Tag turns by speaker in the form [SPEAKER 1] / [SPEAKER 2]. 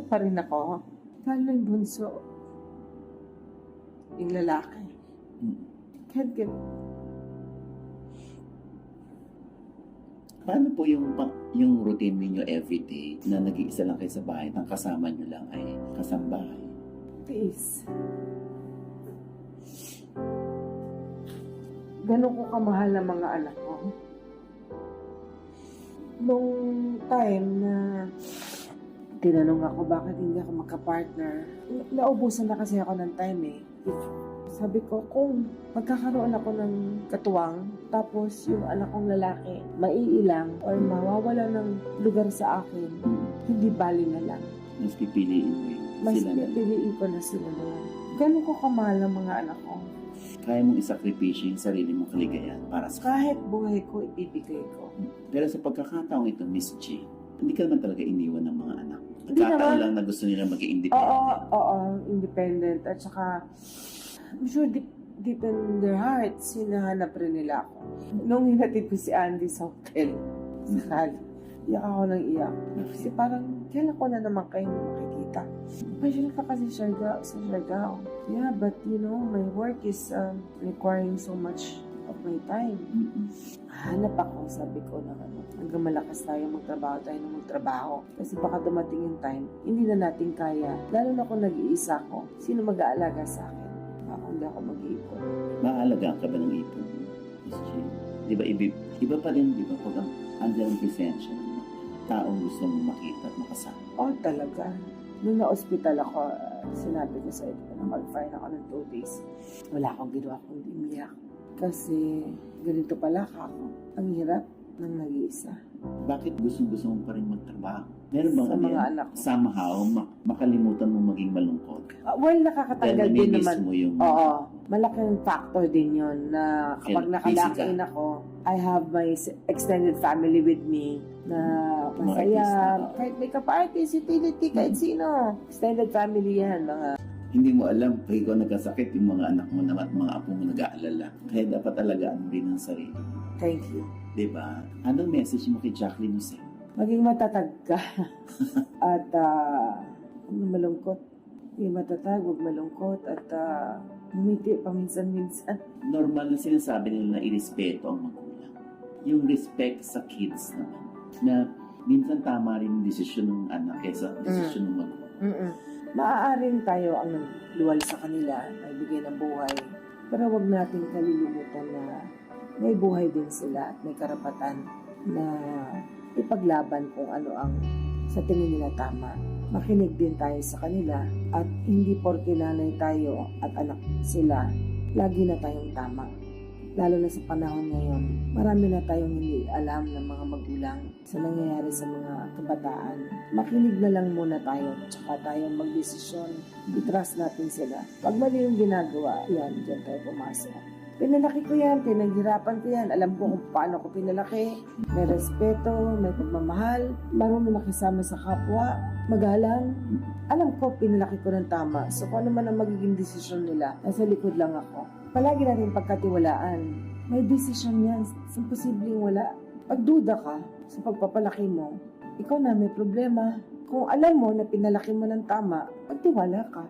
[SPEAKER 1] pa rin ako. Lalo yung bunso. Yung lalaki. Can't get...
[SPEAKER 2] Paano po yung routine ninyo everyday na nag-iisa lang kayo sa bahay, ang kasama nyo lang ay kasambahay?
[SPEAKER 1] Tiis. Ganun ko kamahal ang mga anak ko. Nung time na tinanong ako bakit hindi ako magka-partner, naubusan na kasi ako ng time eh. Sabi ko, kung magkakaroon ako ng katuwang, tapos yung anak kong lalaki, maiilang or mawawala ng lugar sa akin, hindi bali na lang.
[SPEAKER 2] Mas pipiliin mo yun.
[SPEAKER 1] Mas
[SPEAKER 2] Sila na lang.
[SPEAKER 1] pipiliin ko na sila na. Ganun ko kamahal ang mga anak ko.
[SPEAKER 2] Kaya mong isakripisyo yung sarili mong kaligayahan para sa
[SPEAKER 1] Kahit buhay ko, ibibigay ko.
[SPEAKER 2] Pero sa pagkakataong ito, Miss G, hindi ka naman talaga iniwan ng mga anak.
[SPEAKER 1] Hindi
[SPEAKER 2] Nagkataon
[SPEAKER 1] naman.
[SPEAKER 2] lang na gusto nila maging independent.
[SPEAKER 1] Oo, independent. At saka, I'm sure deep in their hearts, hinahanap rin nila ako. Nung hinatid ko si Andy sa hotel, sa Cali, iyak ako ng iyak. Kasi parang, kailan ko na naman kayong makikita. Passion ka kasi sa Siargao. Yeah, but you know, my work is requiring so much of my time. Hanap ako, sabi ko na hanggang malakas tayo magtrabaho. Kasi baka dumating yung time, hindi na natin kaya. Lalo na kung nag-iisa ko, sino mag-aalaga sa akin? Ako hindi ako mag-iipon.
[SPEAKER 2] Maalagaan ka ba ng ipon, Miss G? Di ba, iba pa rin, di ba, pag andyan ang presensya ng mga taong gusto mong makita at makasama.
[SPEAKER 1] Oh, talaga. Nung na-hospital ako, sinabi ko sa ito, na-confine ako ng 2 days. Wala akong ginawa kundi umiyak. Kasi ganito pala ako. Ang hirap ng nag-iisa.
[SPEAKER 2] Bakit gusto mo pa rin magtrabaho? Meron bang
[SPEAKER 1] Sa mga anak ko.
[SPEAKER 2] somehow, makalimutan mo maging malungkot?
[SPEAKER 1] Well, nakakatanggal
[SPEAKER 2] Dahil
[SPEAKER 1] din
[SPEAKER 2] namimiss
[SPEAKER 1] naman.
[SPEAKER 2] mo yung...
[SPEAKER 1] Oo. Malaking factor din yun na kapag nakalakin ako, I have my extended family with me na masaya. Kahit may ka-parties, utility, kahit sino. Extended family yan. Mga
[SPEAKER 2] Hindi mo alam, pag ikaw nagkasakit, yung mga anak mo naman at mga apo mo nag-aalala. Kaya dapat alagaan mo rin ang sarili.
[SPEAKER 1] thank you.
[SPEAKER 2] Diba? Anong message mo kay Jacqueline Jose?
[SPEAKER 1] Maging matatag ka. At huwag na malungkot. Maging matatag, huwag malungkot. At umiti paminsan-minsan.
[SPEAKER 2] Normal na sinasabi nila na irespeto ang magulang. Yung respect sa kids naman. Na minsan tama rin yung desisyon ng anak kaysa desisyon ng magulang.
[SPEAKER 1] Maaaring tayo ang luwal sa kanila, nagbigay ng buhay. Pero huwag natin kalilimutan na may buhay din sila at may karapatan na ipaglaban kung ano ang sa tingin nila tama. Makinig din tayo sa kanila at hindi porke nanay tayo at anak sila, lagi na tayong tama. Lalo na sa panahon ngayon, marami na tayong hindi alam ng mga magulang sa nangyayari sa mga kabataan. Makinig na lang muna tayo, tsaka tayo magdesisyon. I-trust natin sila. Pag mali yung ginagawa, yan, dyan tayo pumasok. Pinalaki ko yan, pinaghirapan ko yan. Alam ko kung paano ko pinalaki. May respeto, may pagmamahal, marunong makisama sa kapwa, magalang. Alam ko, pinalaki ko ng tama. So kung ano man ang magiging desisyon nila, nasa likod lang ako. Palagi natin pagkatiwalaan. May desisyon yan. Imposibleng wala. Pagduda ka sa pagpapalaki mo, ikaw na may problema. Kung alam mo na pinalaki mo ng tama, pagtiwala ka.